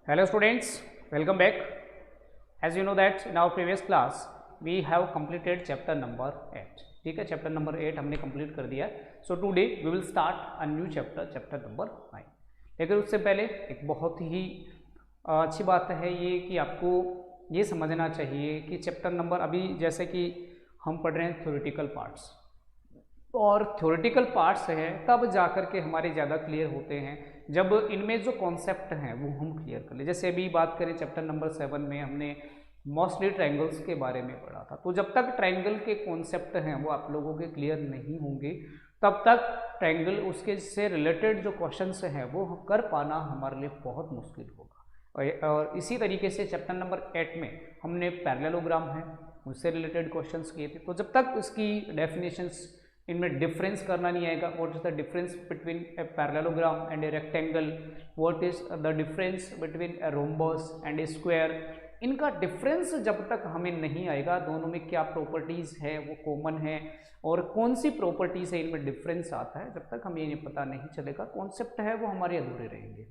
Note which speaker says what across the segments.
Speaker 1: Hello students, welcome back. As you know that in our previous class we have completed chapter number 8. ठीक है, chapter number 8 हमने complete कर दिया है. So today we will start a new chapter, chapter number 9. लेकिन उससे पहले एक बहुत ही अच्छी बात है ये कि आपको ये समझना चाहिए कि चैप्टर नंबर अभी जैसे कि हम पढ़ रहे हैं थ्योरेटिकल पार्ट्स, और थ्योरेटिकल पार्ट्स है तब जाकर के हमारे ज़्यादा क्लियर होते हैं जब इनमें जो कॉन्सेप्ट हैं वो हम क्लियर कर ले. जैसे अभी बात करें चैप्टर नंबर 7 में हमने मोस्टली ट्रायंगल्स के बारे में पढ़ा था. तो जब तक ट्रायंगल के कॉन्सेप्ट हैं वो आप लोगों के क्लियर नहीं होंगे तब तक ट्रायंगल उसके से रिलेटेड जो क्वेश्चंस हैं वो कर पाना हमारे लिए बहुत मुश्किल होगा. और इसी तरीके से चैप्टर नंबर 8 में हमने पैरेललोग्राम है उससे रिलेटेड क्वेश्चंस किए थे. तो जब तक उसकी डेफिनेशंस इनमें डिफरेंस करना नहीं आएगा, what is the difference between a parallelogram and a rectangle, what is the difference between a rhombus and A square, इनका डिफरेंस जब तक हमें नहीं आएगा, दोनों में क्या प्रॉपर्टीज है वो कॉमन है और कौन सी प्रॉपर्टीज है इनमें डिफरेंस आता है, जब तक हमें ये पता नहीं चलेगा कॉन्सेप्ट है वो हमारे अधूरे रहेंगे.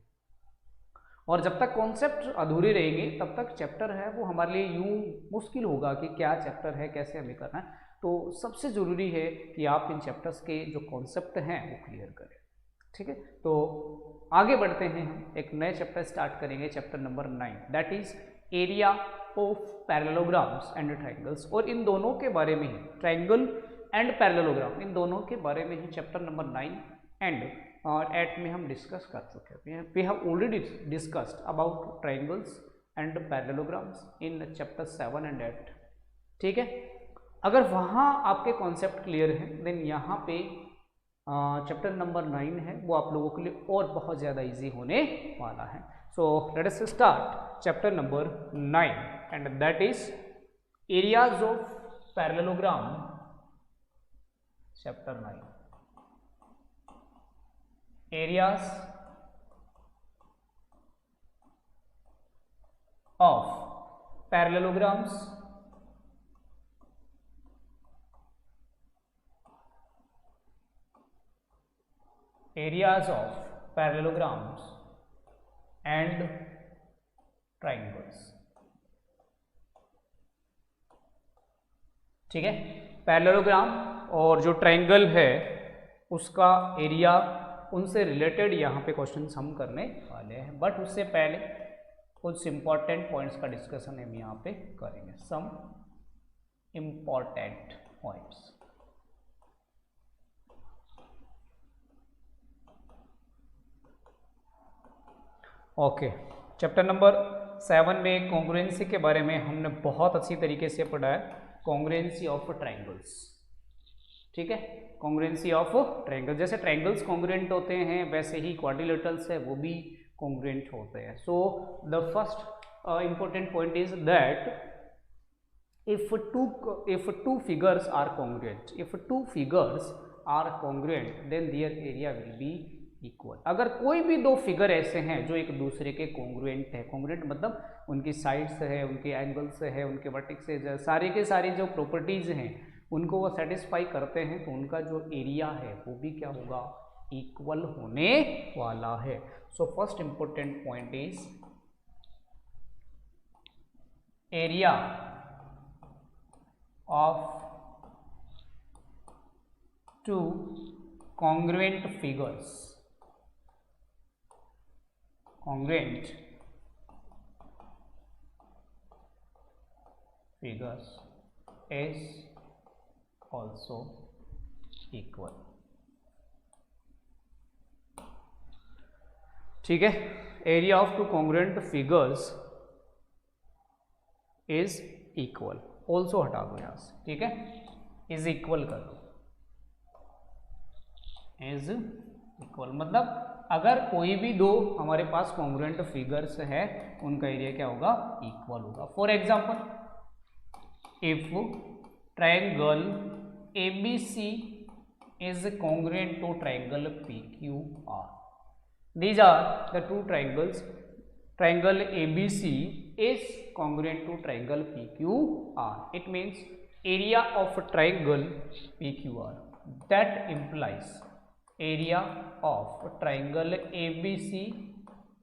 Speaker 1: और जब तक कॉन्सेप्ट अधूरे रहेंगे तब तक चैप्टर है वो हमारे लिए यूं मुश्किल होगा कि क्या चैप्टर है, कैसे हमें करना है. तो सबसे ज़रूरी है कि आप इन चैप्टर्स के जो कॉन्सेप्ट हैं वो क्लियर करें. ठीक है, तो आगे बढ़ते हैं. हम एक नए चैप्टर स्टार्ट करेंगे, chapter number 9, that is area of parallelograms and triangles. और इन दोनों के बारे में ही, ट्रायंगल एंड पैरेललोग्राम, इन दोनों के बारे में ही चैप्टर नंबर 9 एंड 8 में हम डिस्कस कर चुके हैं. We have already discussed about triangles and parallelograms in chapter 7 and 8. ठीक है, अगर वहाँ आपके कॉन्सेप्ट क्लियर हैं देन यहाँ पे चैप्टर नंबर 9 है वो आप लोगों के लिए और बहुत ज़्यादा इजी होने वाला है. So let us start chapter number 9 and that is areas of parallelogram. Chapter 9, areas of parallelograms areas of parallelograms and triangles. ठीक है, पैरेललोग्राम और जो ट्रायंगल है उसका एरिया, उनसे रिलेटेड यहाँ पे क्वेश्चंस हम करने वाले हैं. बट उससे पहले कुछ इंपॉर्टेंट पॉइंट्स का डिस्कशन हम यहाँ पे करेंगे. Some important points. Okay, chapter number 7 में कॉन्ग्रुएंसी के बारे में हमने बहुत अच्छी तरीके से पढ़ा है. Congruency of triangles. ठीक है, कॉन्ग्रुएंसी ऑफ ट्रायंगल, जैसे ट्रायंगल्स कॉन्ग्रुएंट होते हैं वैसे ही क्वाड्रिलेटरल्स है वो भी कॉन्ग्रुएंट होते हैं. So the first important point is that if two figures are congruent, if two figures are congruent then their area will be equal. अगर कोई भी दो फिगर ऐसे हैं जो एक दूसरे के कॉन्ग्रुएंट है, कॉन्ग्रुएंट मतलब उनकी साइड्स है, उनके एंगल्स है, उनके वर्टेक्सेस है, सारे के सारी जो प्रॉपर्टीज हैं उनको वो सेटिस्फाई करते हैं, तो उनका जो एरिया है वो भी क्या होगा, इक्वल होने वाला है. So first important point is area of two congruent figures, congruent figures is also equal. ठीक है, area of two congruent figures is equal. Also हटा दो यहाँ से. ठीक है, इज इक्वल कर दो. इज इक्वल मतलब अगर कोई भी दो हमारे पास कॉन्ग्रुएंट फिगर्स है उनका एरिया क्या होगा, इक्वल होगा. For example, if triangle ABC is congruent to triangle PQR, these are the two triangles. Triangle ABC is congruent to triangle PQR. It means area of triangle PQR. That implies area of triangle ABC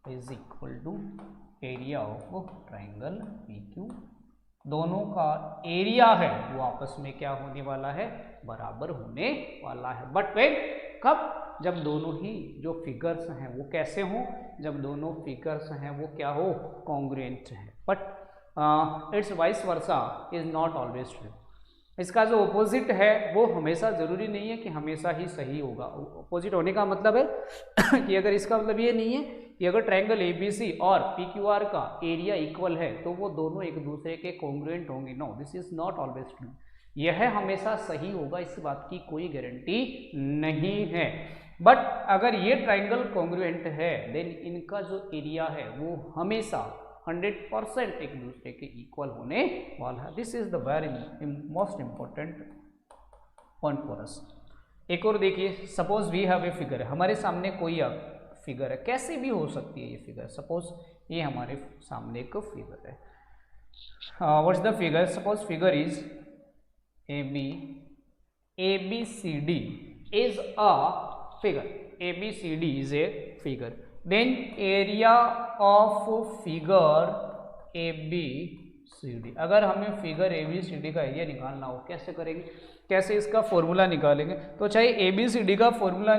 Speaker 1: is equal to area of triangle P Q, दोनों का area है वो आपस में क्या होने वाला है, बराबर होने वाला है। बट वेन, कब, जब दोनों ही जो फिगर्स हैं वो कैसे हों, जब दोनों फिगर्स हैं वो क्या हो, कॉन्ग्रुएंट है। But it's vice versa is not always true. इसका जो ऑपोजिट है वो हमेशा जरूरी नहीं है कि हमेशा ही सही होगा। ऑपोजिट होने का मतलब है कि अगर इसका मतलब ये नहीं है कि अगर ट्रायंगल एबीसी और पीक्यूआर का एरिया इक्वल है तो वो दोनों एक दूसरे के कॉन्ग्रुएंट होंगे। No, this is not always true. यह हमेशा सही होगा, इस बात की कोई गारंटी नहीं है। बट अगर ये ट्रायंगल कॉन्ग्रुएंट है देन इनका जो एरिया है वो हमेशा 100% एक दूसरे के इक्वल होने वाला है। This is the very most important point for us. एक और देखिए, suppose we have a figure, हमारे सामने कोई फिगर है, कैसे भी हो सकती है ये फिगर। सपोज ये हमारे सामने एक फिगर है, what's the figure, suppose figure is ABCD is a figure, ABCD is a figure, then area of figure ABCD, अगर हमें फिगर ABCD का एरिया निकालना हो कैसे करेंगे, कैसे इसका फॉर्मूला निकालेंगे, तो चाहे ABCD का फॉर्मूला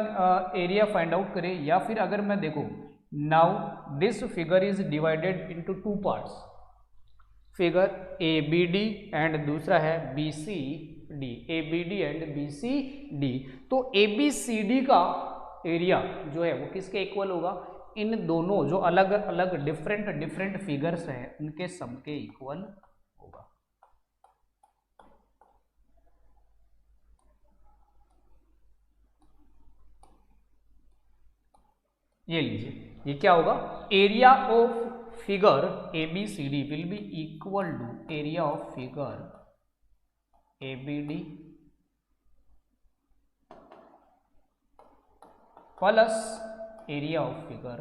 Speaker 1: एरिया फाइंड आउट करें, या फिर अगर मैं देखो now this figure is divided into two parts, figure ABD and दूसरा है BCD, ABD एंड BCD। तो ABCD का एरिया जो है वो किसके इक्वल होगा, इन दोनों जो अलग अलग डिफरेंट फिगर्स हैं उनके सम के इक्वल होगा। ये लीजिए, ये क्या होगा, area of figure ABCD will be equal to area of figure ABD plus area of figure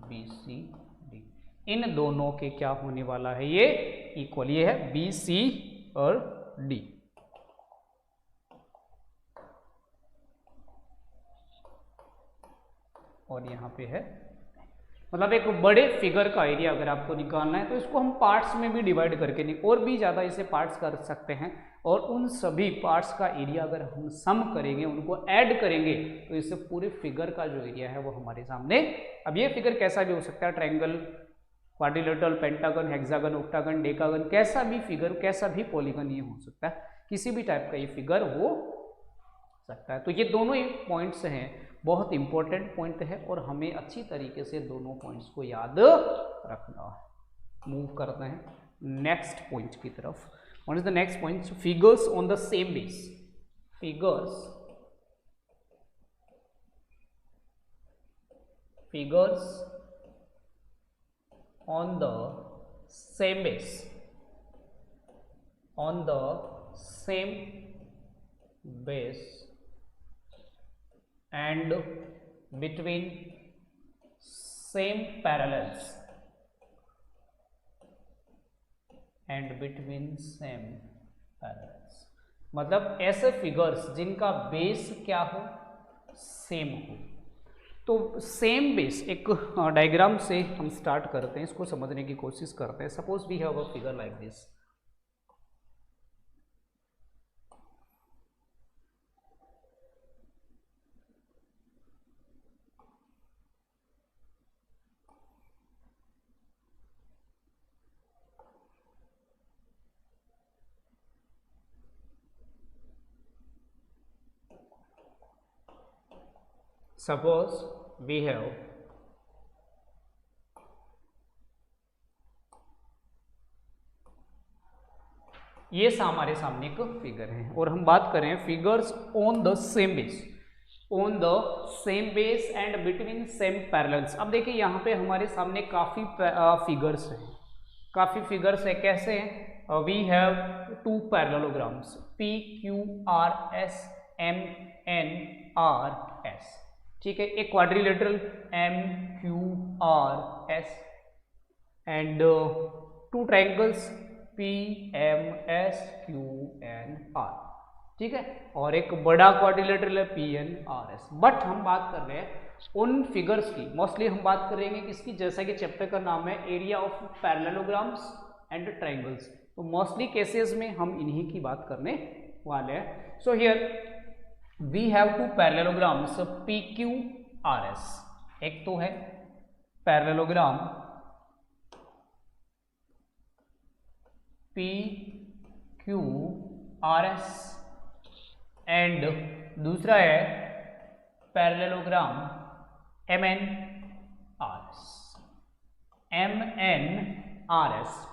Speaker 1: BCD। इन दोनों के क्या होने वाला है, ये इक्वल, ये है BC और D। और यहाँ पे है, मतलब एक बड़े फिगर का एरिया अगर आपको निकालना है तो इसको हम पार्ट्स में भी डिवाइड करके नहीं, और भी ज़्यादा इसे पार्ट्स कर सकते हैं, और उन सभी पार्ट्स का एरिया अगर हम सम करेंगे, उनको ऐड करेंगे, तो इससे पूरे फिगर का जो एरिया है वो हमारे सामने। अब ये फिगर कैसा भी हो सकता है, triangle, quadrilateral, pentagon, hexagon, octagon, decagon, कैसा भी फिगर, कैसा भी पॉलीगन ये हो सकता है, किसी भी टाइप का ये फिगर हो सकता है। तो ये दोनों पॉइंट्स हैं, बहुत इंपॉर्टेंट पॉइंट है, और हमें अच्छी तरीके से दोनों पॉइंट्स को याद रखना है। मूव करते हैं नेक्स्ट पॉइंट की तरफ। What is the next point, figures on the same base, figures on the same base, on the same base and between same parallels, and between same parallels, मतलब ऐसे फिगर्स जिनका base क्या हो, same हो। तो same base, एक diagram से हम स्टार्ट करते हैं, इसको समझने की कोशिश करते हैं। Suppose we have a figure like this, suppose we have ये हमारे सामने एक फिगर है, और हम बात कर रहे हैं figures on the same base, on the same base and between same parallels. अब देखिए यहाँ पे हमारे सामने काफ़ी फिगर्स हैं, काफ़ी फिगर्स है, कैसे हैं, we have two parallelograms PQRS MNRS, ठीक है, एक quadrilateral MQRS and two triangles PMSQNR, ठीक है, और एक बड़ा क्वाड्रिलेटरल है PNRS। बट हम बात कर रहे हैं उन फिगर्स की मोस्टली हम बात करेंगे किसकी, जैसा कि चैप्टर का नाम है area of parallelograms and triangles, तो मोस्टली केसेस में हम इन्हीं की बात करने वाले हैं। So here we have two parallelograms PQRS। एक तो है पैरेललोग्राम PQRS एंड दूसरा है parallelogram MNRS।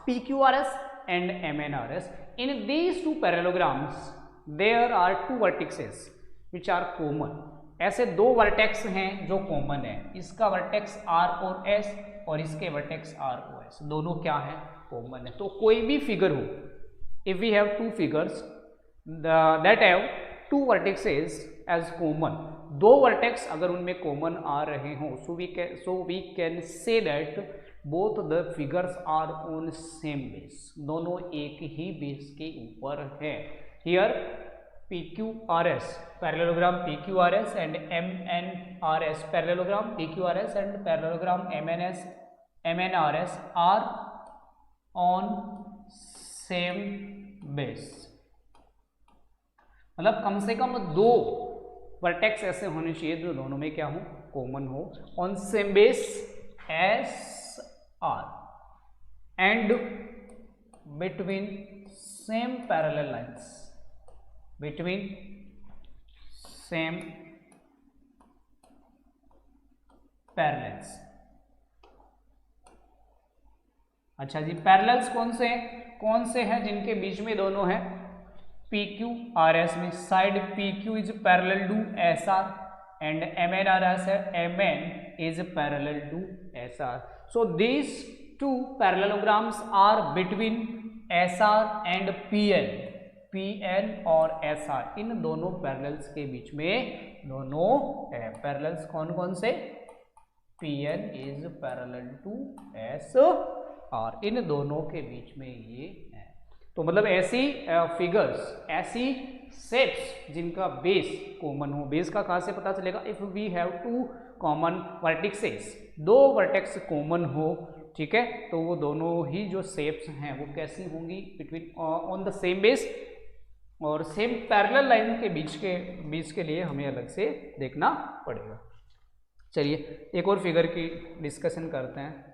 Speaker 1: PQRS and MNRS. In these two parallelograms there are two vertices which are common. ऐसे दो वर्टेक्स हैं जो कॉमन है, इसका वर्टेक्स R और S और इसके वर्टेक्स R और S दोनों क्या है, कॉमन है। तो कोई भी फिगर हो, if we have two figures that have two vertices as common, दो वर्टेक्स अगर उनमें कॉमन आ रहे हों, so we can say that both the figures are on same base, दोनों एक ही बेस के ऊपर है। Here PQRS parallelogram PQRS and MNRS parallelogram PQRS and parallelogram MNRS are on same base, मतलब कम से कम दो वर्टेक्स ऐसे होने चाहिए जो दोनों में क्या हो, कॉमन हो, on same base SR and between same parallel lines, between same parallels। अच्छा जी, पैरेलल्स कौन से हैं जिनके बीच में दोनों हैं, PQRS में side PQ is parallel to SR and MNRS है MN is parallel to SR. So these two parallelograms are between SR and PN और SR, इन दोनों पैरेलल्स के बीच में दोनों है। पैरेलल्स कौन से, PN is parallel to SR, इन दोनों के बीच में ये है। तो मतलब ऐसी फिगर्स, ऐसी शेप्स जिनका बेस कॉमन हो। बेस का कहाँ से पता चलेगा, if we have two common vertices, दो वर्टेक्स कॉमन हो, ठीक है, तो वो दोनों ही जो शेप्स हैं वो कैसी होंगी, between on the same base और सेम पैरेलल लाइन के बीच के लिए हमें अलग से देखना पड़ेगा। चलिए एक और फिगर की डिस्कशन करते हैं।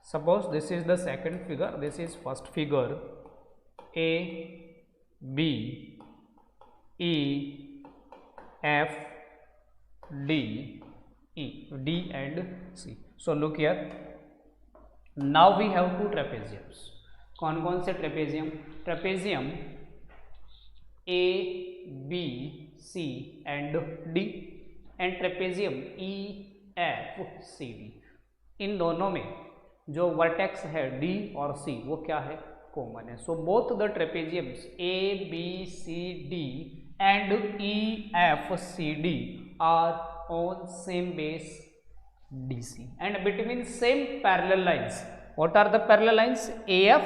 Speaker 1: Suppose this is the second figure, this is first figure, A, B, E, F, D, E, D and C. So look here, now we have two trapeziums. कौन से trapezium, trapezium A, B, C and D and trapezium E, F, C, D, इन दोनों में जो vertex है D और C वो क्या है, कॉमन है। So both the trapeziums A, B, C, D and E, F, C, D are on same base DC and between same parallel lines. What are the parallel lines, AF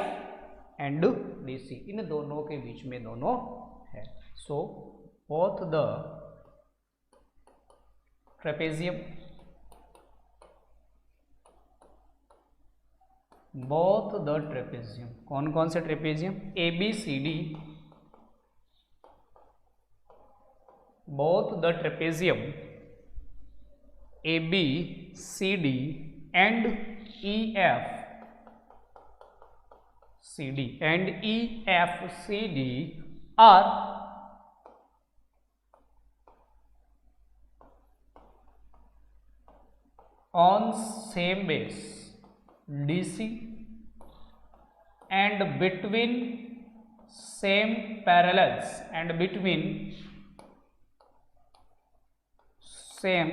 Speaker 1: and DC, इन दोनों के बीच में दोनों है। So both the trapezium, both the trapezium, कौन से trapezium, ABCD, both the trapezium ABCD and EFCD are on same base DC and between same parallels and between same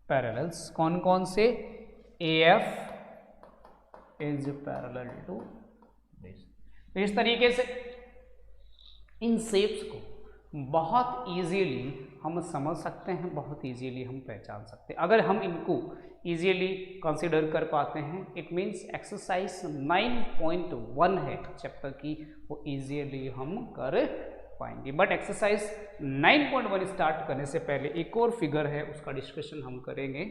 Speaker 1: parallels, कौन से, AF is parallel to base. तो इस तरीके से इन shapes को बहुत इजीली हम समझ सकते हैं, बहुत इजीली हम पहचान सकते हैं। अगर हम इनको इजीली कंसीडर कर पाते हैं, इट मीन्स एक्सरसाइज 9.1 है चैप्टर की, वो इजीली हम कर पाएंगे। बट एक्सरसाइज 9.1 स्टार्ट करने से पहले एक और फिगर है, उसका डिस्कशन हम करेंगे।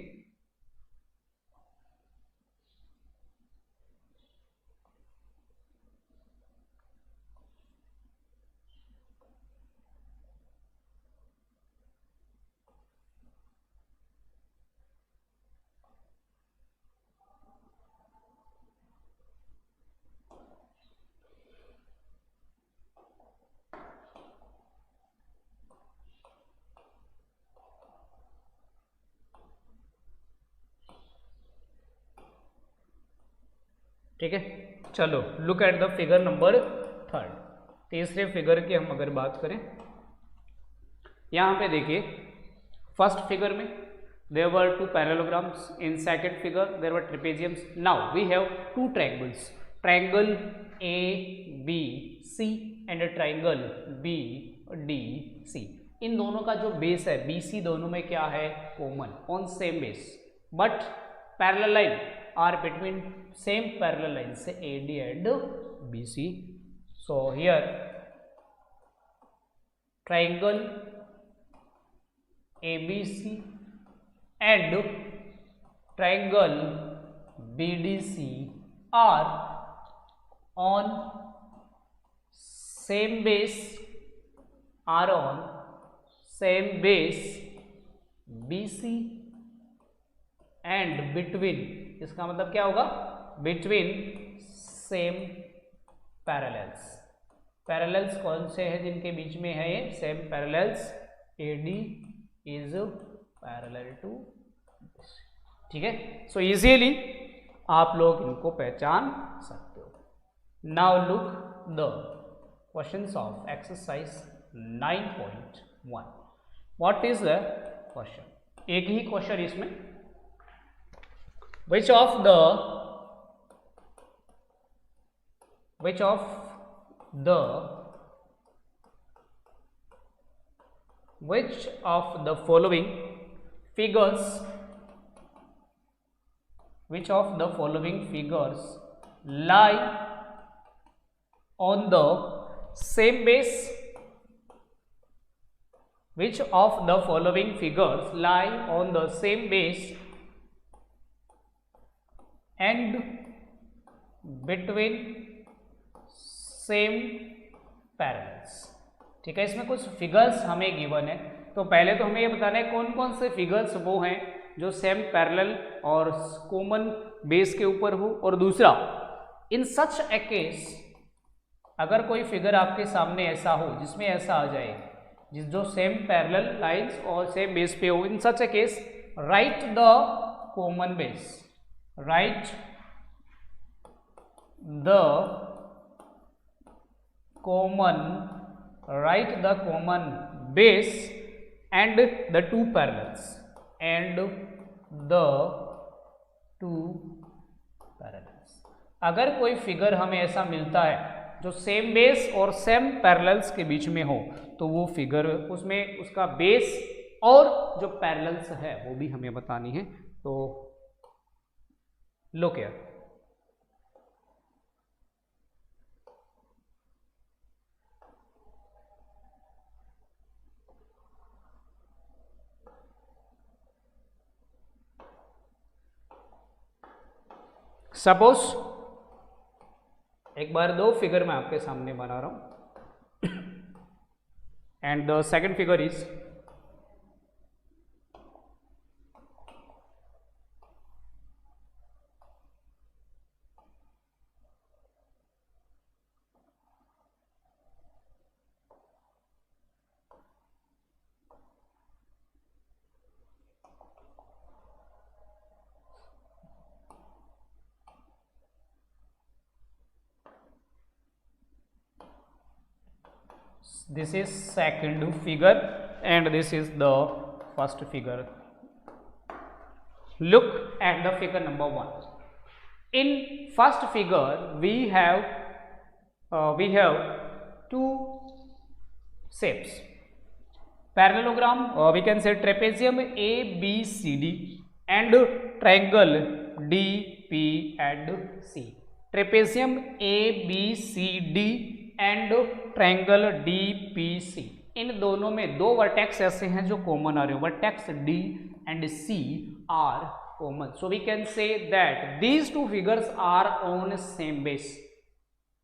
Speaker 1: ठीक है, चलो look at the figure number 3। तीसरे फिगर की हम अगर बात करें, यहां पे देखिए फर्स्ट फिगर में there were two parallelograms, in second figure there were trapeziums. Now we have two triangles, triangle A B C and triangle B D C. इन दोनों का जो बेस है बी सी, दोनों में क्या है, common, on same base, but parallel line are between same parallel lines say AD and BC. So here triangle ABC and triangle BDC are on same base, BC and between, इसका मतलब क्या होगा, between same parallels. Parallels कौन से हैं जिनके बीच में है ये same parallels, AD is parallel to, ठीक है। सो इजीली आप लोग इनको पहचान सकते हो। Now look the questions of exercise 9.1। What is the question, एक ही क्वेश्चन इसमें, which of the following figures lie on the same base, which of the following figures lie on the same base and between same parallels। ठीक है, इसमें कुछ figures हमें given है, तो पहले तो हमें ये बताना है कौन कौन से फिगर्स वो हैं जो सेम पैरेलल और कॉमन बेस के ऊपर हो, और दूसरा इन सच ए केस अगर कोई फिगर आपके सामने ऐसा हो जिसमें ऐसा आ जाए जो सेम पैरेलल लाइंस और सेम बेस पे हो, in such a case write the common base, write the common base and the two parallels, अगर कोई फिगर हमें ऐसा मिलता है जो सेम बेस और सेम पैरेलल्स के बीच में हो, तो वो फिगर उसमें उसका बेस और जो पैरेलल्स है वो भी हमें बतानी है। तो look here, सपोज एक बार दो फिगर मैं आपके सामने बना रहा हूं, and the second figure is this is second figure and this is the first figure. Look at the figure number 1. In first figure we have two shapes, parallelogram, we can say trapezium ABCD and triangle DP and C. Trapezium ABCD and triangle DPC, इन दोनों में दो vertex ऐसे हैं जो common आ रहे हैं, vertex D and C are common. So we can say that these two figures are on same base.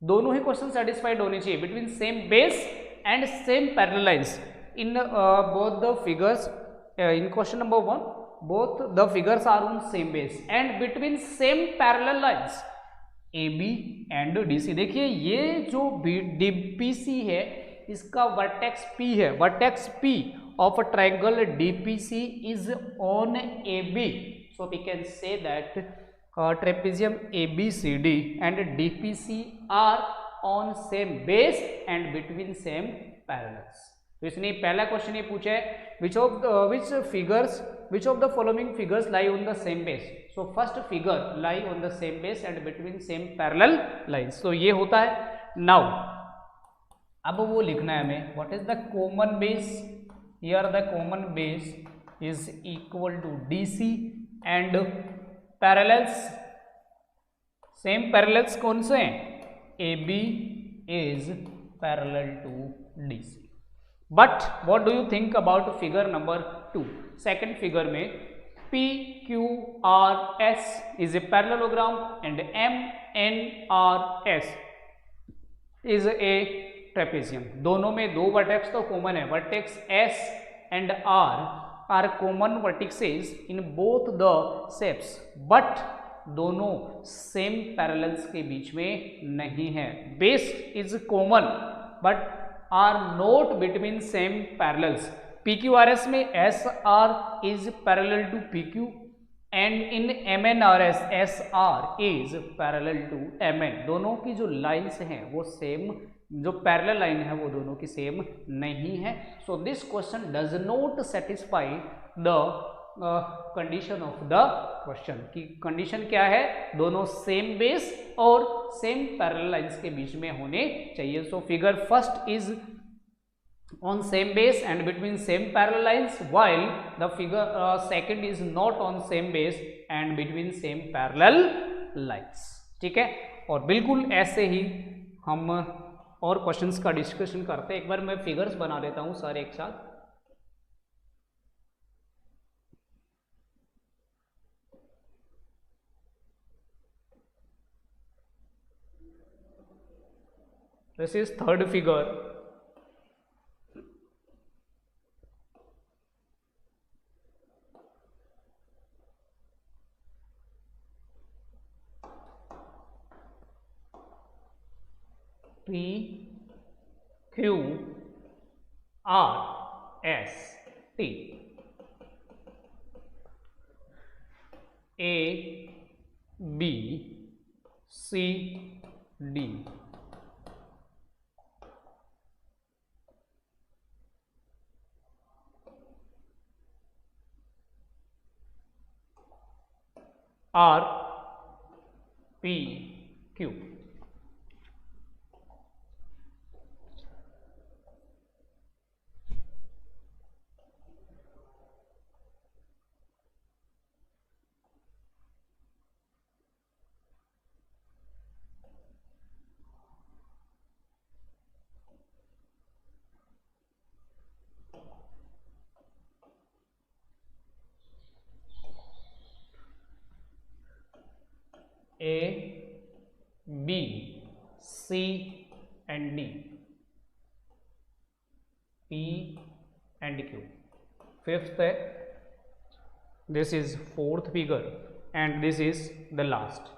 Speaker 1: दोनों ही question satisfied होने चाहिए between same base and same parallel lines in both the figures. In question number 1, both the figures are on same base and between same parallel lines AB and DC. देखिए ये जो DPC है इसका vertex P है, vertex P of a triangle DPC is on AB. So we can say that trapezium ABCD and DPC are on same base and between same parallels. तो इसने पहला question ये पूछा है which of the following figures lie on the same base. So first figure lie on the same base and between same parallel lines. तो ये होता है. Now अब वो लिखना है हमें what is the common base. Here the common base is equal to DC and parallels, same parallels कौन से हैं, AB is parallel to DC. But what do you think about figure number 2? Second figure में PQRS is a parallelogram and MNRS is a trapezium. दोनों में दो vertex तो common है, vertex S and R are common vertices in both the shapes, but दोनों same parallels के बीच में नहीं है. Base is common but are not between same parallels. PQRS में SR is parallel to PQ and in MNRS SR is parallel to MN. दोनों की जो लाइन्स हैं वो सेम, जो पैरेलल लाइन है वो दोनों की सेम नहीं है. So this question does not satisfy the condition of the question. की कंडीशन क्या है, दोनों सेम बेस और सेम पैरेलल लाइंस के बीच में होने चाहिए. So figure first is on same base and between same parallel lines while the figure second is not on same base and between same parallel lines. ठीक है, और बिल्कुल ऐसे ही हम और क्वेश्चंस का डिस्कशन करते हैं. एक बार मैं फिगर्स बना लेता हूं सारे एक साथ. This is third figure. P Q R S T A B C D R P Q. A, B, C and D, P and Q. Fifth है, this is fourth figure and this is the last.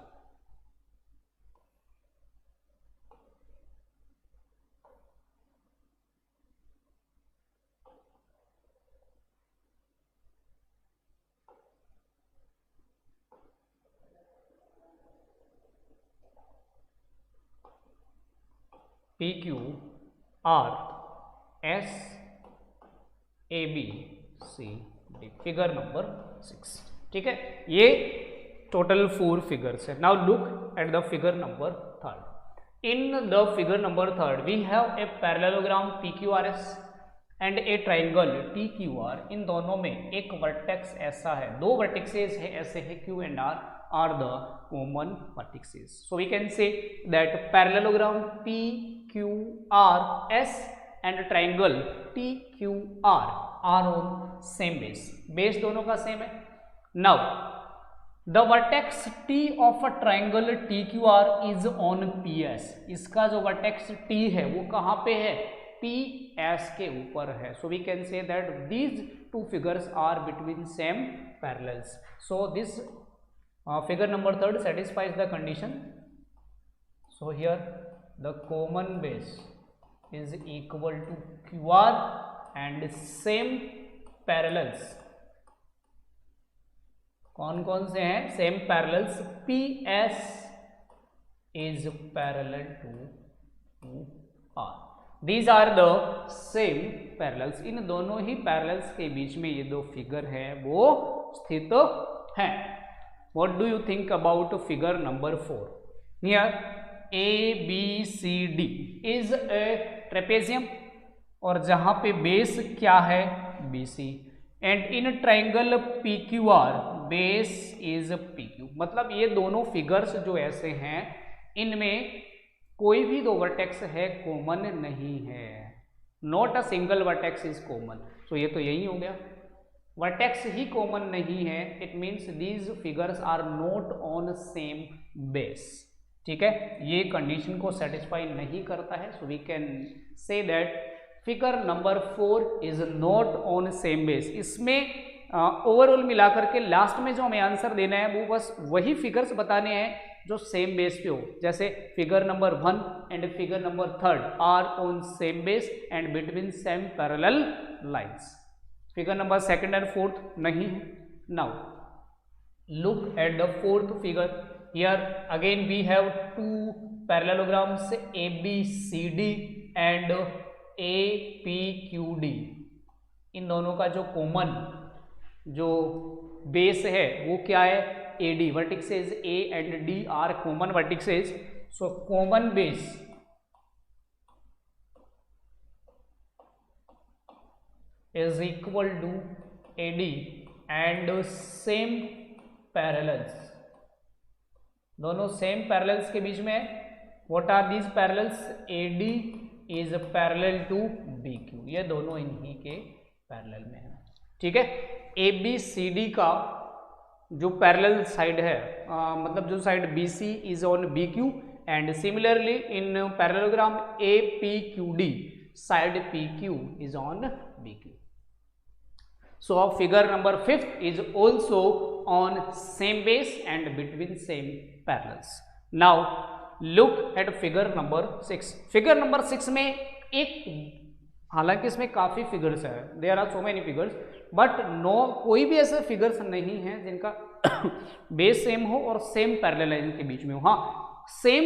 Speaker 1: PQ R S A B C D, figure number 6. ठीक है, ये total 4 figures है. Now look at the figure number 3. In the figure number 3, we have a parallelogram PQRS and A triangle TQR. इन दोनों में एक vertex ऐसा है, दो वर्टिक्सेस है ऐसे है, Q and R are the common vertices. So we can say that parallelogram PQRS and triangle TQR are on same base. Base दोनों का सेम है. Now the vertex T of a triangle TQR is on PS. इसका जो vertex T है वो कहाँ पे है? PS के ऊपर है. So we can say that these two figures are between same parallels. So this figure number 3 satisfies the condition. So here the common base is equal to QR and same parallels. कौन कौन से हैं? Same parallels. PS is parallel to R. These are the same parallels. इन दोनों ही parallels के बीच में ये दो फिगर है वो स्थित हैं. What do you think about figure number 4? Here ABCD is a trapezium और जहां पे बेस क्या है? BC. And in triangle PQR base is PQ. मतलब ये दोनों फिगर्स जो ऐसे हैं इनमें कोई भी दो वर्टेक्स है कॉमन नहीं है. Not a single vertex is common. So ये तो यही हो गया, वर्टेक्स ही कॉमन नहीं है. It means these figures are not on same base. ठीक है, ये कंडीशन को सेटिस्फाई नहीं करता है. So we can say that figure number 4 is not on same base. इसमें ओवरऑल मिलाकर के लास्ट में जो हमें आंसर देना है वो बस वही फिगर्स बताने हैं जो सेम बेस पे हो. जैसे figure number 1 and figure number 3 are on same base and between same parallel lines. Figure number 2 and 4 नहीं है. Now look at the 4th figure. Here again we have two parallelograms ABCD and APQD. इन दोनों का जो common जो base है वो क्या है? AD. Vertices A and D are common vertices. So common base is equal to AD and same parallels. दोनों सेम पैरेलल्स के बीच में है. What are these parallels? AD is parallel to BQ. ये दोनों इन्हीं के पैरेलल में है. ठीक है, ABCD का जो पैरेलल साइड है मतलब जो side BC is on BQ and similarly in parallelogram APQD side PQ is on BQ. So figure number 5 is also on same base and between same parallels. Now look at figure number 6. Figure number 6 में एक, हालांकि इसमें काफी figures है, there are so many figures, but no कोई भी ऐसे figures नहीं है जिनका बेस सेम हो और सेम पैरेलल लाइन के बीच में हो. हाँ, सेम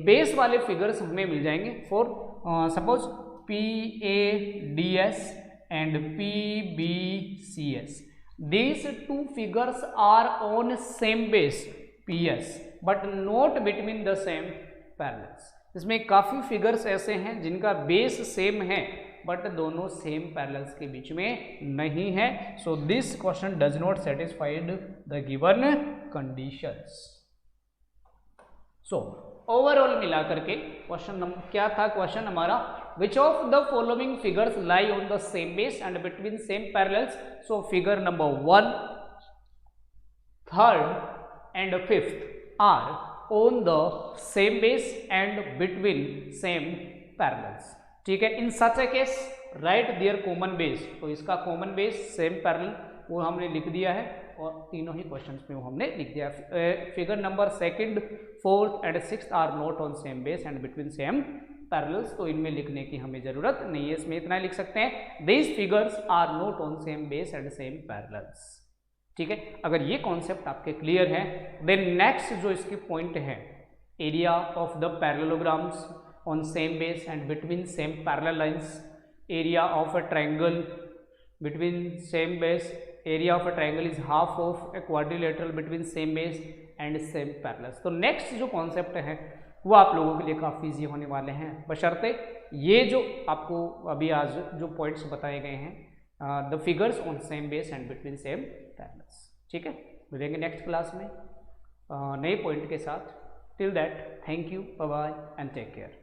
Speaker 1: बेस वाले फिगर्स हमें मिल जाएंगे. For suppose PADS and PBCS. These two figures are on same base PS but not between the same parallels. इसमें काफी फिगर्स ऐसे हैं जिनका बेस सेम है बट दोनों सेम पैरेलल्स के बीच में नहीं है. So this question does not satisfied the given conditions. So overall मिलाकर के क्वेश्चन क्या था? क्वेश्चन हमारा which of the following figures lie on the same base and between same parallels. So figure number 1, 3rd and 5th are on the same base and between same parallels. ठीक है, in such a case write their common base. तो इसका common base same parallel वो हमने लिख दिया है और तीनों ही क्वेश्चंस में वो हमने लिख दिया. Figure number 2nd, 4th and 6th are not on same base and between same parallels. तो इनमें लिखने की हमें जरूरत नहीं है, इसमें इतना लिख सकते हैं these figures are not on same base and same parallels. ठीक है, अगर ये कॉन्सेप्ट आपके क्लियर है देन नेक्स्ट जो इसकी पॉइंट है, area of the parallelograms on same base and between same parallel lines. Area of a triangle between same base, area of a triangle is half of a quadrilateral between same base and same parallels. तो next जो concept है वो आप लोगों के लिए काफ़ी easy होने वाले हैं, बशर्ते ये जो आपको अभी आज जो पॉइंट्स बताए गए हैं, the figures on same base and between same parallels. ठीक है, मिलेंगे नेक्स्ट क्लास में नए पॉइंट के साथ। Till that, thank you, bye bye and take care.